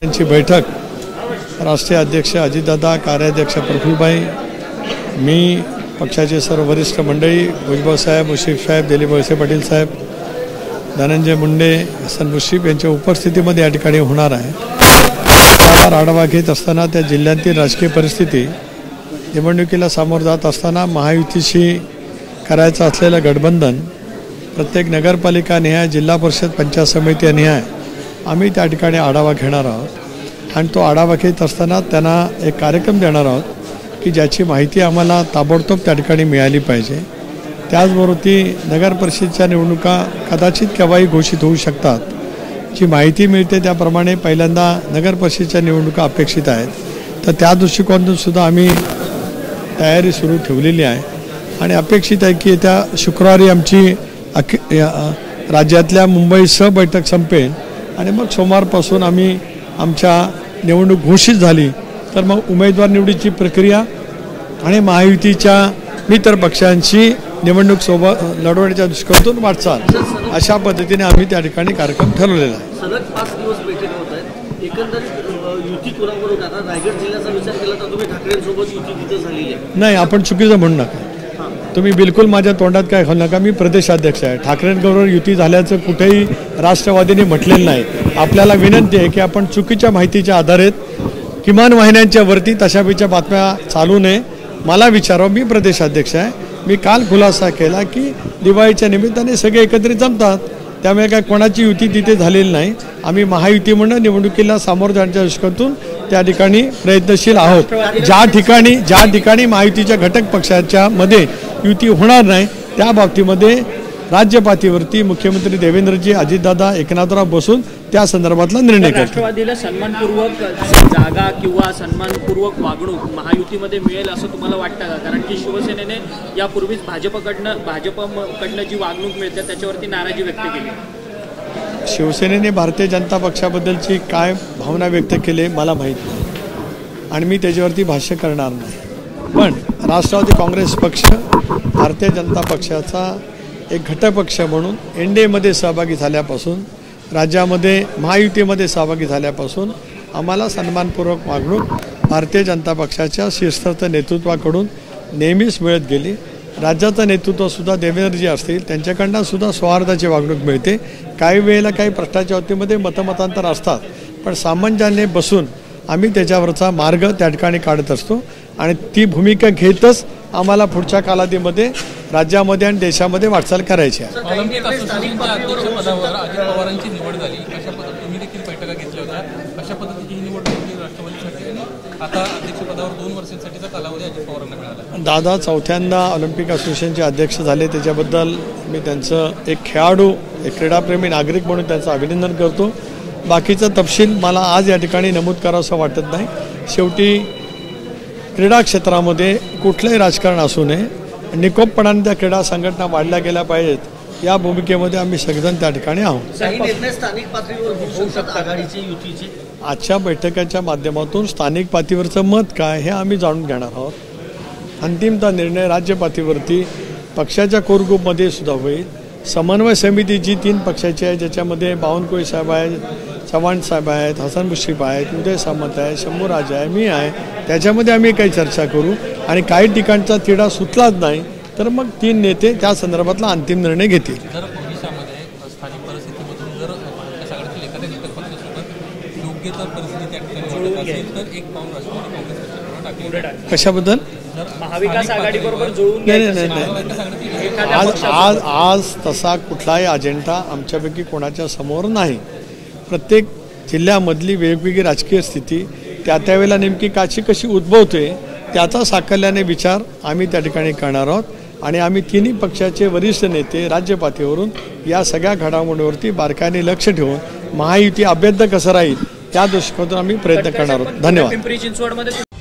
त्यांची बैठक राष्ट्रीय अध्यक्ष अजितदादा, कार्याध्यक्ष प्रफुल्लभाई, मी पक्षाचे सर्व वरिष्ठ मंडळी, भुजबळ साहेब, मुश्रीफ साहेब, दिलीप वळसे पाटील साहेब, धनंजय मुंडे, हसन मुश्रीफ यांच्या उपस्थितीमध्ये या ठिकाणी होणार आहे। त्यावर आढावा घेत असताना त्या जिल्ह्यातील राजकीय परिस्थिती, निवडणुकीला सामोरं जात असताना महायुतीशी करायचं असलेलं गठबंधन, प्रत्येक नगरपालिका निहाय, जिल्हा परिषद, पंचायत समिती निहाय आम्ही त्या ठिकाणी आढावा घेणार आहोत आणि तो आढावा घेत असताना त्यांना एक कार्यक्रम देणार आहोत की ज्याची माहिती आम्हाला ताबडतोब त्या ठिकाणी मिळाली पाहिजे। त्याचबरोबर ती नगर परिषदेच्या निवडणुका कदाचित केव्हाही घोषित होऊ शकतात। जी माहिती मिळते त्याप्रमाणे पहिल्यांदा नगर परिषदेच्या निवडणुका अपेक्षित आहेत, तर त्या दृष्टिकोनातून सुद्धा आम्ही तयारी सुरू ठेवलेली आहे आणि अपेक्षित आहे की येत्या शुक्रवारी आमची राज्यातल्या मुंबईसह बैठक संपेल आणि मग सोमवारपासून आम्ही आमच्या निवडणूक घोषित झाली तर मग उमेदवार निवडीची प्रक्रिया आणि महायुतीच्या मित्र पक्षांची निवडणूक सोबत लढवण्याच्या दृष्टिकोनातून वाटचाल, अशा पद्धतीने आम्ही त्या ठिकाणी कार्यक्रम ठरवलेला आहे। सलग 5 दिवस बैठक होत आहेत। एकंदरीत युती कोणाबरोबर होत आहे? रायगड जिल्ह्याचा विचार केला तर तुम्ही ठाकरेंसोबत युती तिथं झालेली आहे? नाही, आपण चुकीचं म्हणू नका, तुम्ही बिलकुल माझ्या तोंडात काय घालू नका। मी प्रदेशाध्यक्ष आहे, ठाकरेंबरोबर युती झाल्याचं कुठेही राष्ट्रवादीने म्हटलेलं नाही। आपल्याला विनंती आहे की आपण चुकीच्या माहितीच्या आधारे किमान वाहिन्यांच्या वरती तशापैच्या बातम्या चालू नये। मला विचारावं, मी प्रदेशाध्यक्ष आहे, मी काल खुलासा केला की दिवाळीच्या निमित्ताने सगळे एकत्रित जमतात, त्यामुळे काय कोणाची युती तिथे झालेली नाही। आम्ही महायुती म्हणून निवडणुकीला सामोरं जाण्याच्या दृष्टीकोनातून त्या ठिकाणी प्रयत्नशील आहोत। ज्या ठिकाणी महायुतीच्या घटक पक्षाच्या मध्ये युती होणार नाही त्या बाबतीमध्ये राज्य पातळीवरती मुख्यमंत्री देवेंद्रजी, अजितदादा, एकनाथराव बसून त्या संदर्भातला निर्णय करतील। राष्ट्रवादीला सन्मानपूर्वक जागा किंवा सन्मानपूर्वक वागणूक महायुतीमध्ये मिळेल असं तुम्हाला वाटतं का? कारण की शिवसेनेने यापूर्वीच भाजपकडनं जी वागणूक मिळते त्याच्यावरती नाराजी व्यक्त केली। शिवसेनेने भारतीय जनता पक्षाबद्दलची काय भावना व्यक्त केली मला माहीत नाही आणि मी त्याच्यावरती भाष्य करणार नाही। पण राष्ट्रवादी काँग्रेस पक्ष भारतीय जनता पक्षाचा एक घटकपक्ष म्हणून एनडीएमध्ये सहभागी झाल्यापासून, राज्यामध्ये महायुतीमध्ये सहभागी झाल्यापासून आम्हाला सन्मानपूर्वक वागणूक भारतीय जनता पक्षाच्या शीर्षस्थ नेतृत्वाकडून नेहमीच मिळत गेली। राज्याचं नेतृत्वसुद्धा देवेंद्रजी असतील त्यांच्याकडनं सुद्धा सौहार्दाची वागणूक मिळते। काही वेळेला काही प्रश्नाच्या बाबतीमध्ये मतमतांतर असतात, पण सामंजस्याने बसून आम्ही त्याच्यावरचा मार्ग त्या ठिकाणी काढत असतो आणि ती भूमिका घेतच आम्हाला पुढच्या कालावधीमध्ये राज्यामध्ये आणि देशामध्ये वाटचाल करायची आहे। ऑलिम्पिक असोसिएशनच्या अध्यक्षपदावर अजित पवारांची निवड झाली, अशा पद्धतीने तुम्ही देखील बैठका घेतल्या होत्या, अशा पद्धतीची ही निवड होती राष्ट्रवादीसाठी आणि आता अध्यक्षपदावर 2 वर्षांसाठीचा कालावधी अजित पवारांना मिळाला। दादा चौथ्यांदा ऑलिम्पिक असोसिएशनचे अध्यक्ष झाले, त्याच्याबद्दल मी त्यांचं एक खेळाडू, एक क्रीडाप्रेमी नागरिक म्हणून त्यांचं अभिनंदन करतो। बाकीचा तपशील मला आज या ठिकाणी नमूद करावंसं वाटत नाही। शेवटी क्रीडा क्षेत्रामध्ये कुठलंही राजकारण असू नये, निकोपपणाने त्या क्रीडा संघटना वाढल्या गेल्या पाहिजेत या भूमिकेमध्ये आम्ही सगळेजण त्या ठिकाणी आहोत। काही निर्णय स्थानिक पातळीवर होऊ शकतात आघाडीचे, युतीचे? आजच्या बैठकाच्या माध्यमातून स्थानिक पातळीवरचं मत काय हे आम्ही जाणून घेणार आहोत। अंतिमतः निर्णय राज्य पातळीवरती पक्षाच्या कोर ग्रुपमध्ये सुद्धा होईल। समन्वय समिती जी 3 पक्षाची आहे, ज्याच्यामध्ये बावनकुळे साहेब आहेत, चव्हाण साहेब आहेत, हसन मुश्रीफ आहेत, उदय सामंत आहे, शंभूराज आहे, मी आहे, त्याच्यामध्ये आम्ही काही चर्चा करू आणि काही ठिकाणचा तिढा सुटलाच नाही तर मग 3 नेते त्या संदर्भातला अंतिम निर्णय घेतील। जर भविष्यामध्ये स्थानिक परिस्थितीमधून जर महाविकास आघाडीतील एखाद्या घटक पक्षासोबत योग्य तर परिस्थिती त्या ठिकाणी वाटत असेल तर एक पाऊल राष्ट्रवादी काँग्रेस पक्षाकडे टाकेल। कशाबद्दल? महाविकास आघाडीबरोबर जुळून नाही, आज तसा कुठलाही अजेंडा आमच्यापैकी कोणाच्या समोर नाही। प्रत्येक जिल्ह्यामधली वेगवेगळी राजकीय स्थिती त्या त्यावेळेला नेमकी कशी उद्भवते त्याचा साकल्याने विचार आम्ही त्या ठिकाणी करणार आहोत आणि आम्ही 3ही पक्षाचे वरिष्ठ नेते राज्य पातळीवरून या सगळ्या घडामोडीवरती बारकाईने लक्ष ठेवून महायुती अभेद्य कसं राहील त्या दृष्टिकोनातून आम्ही प्रयत्न करणार आहोत। धन्यवाद।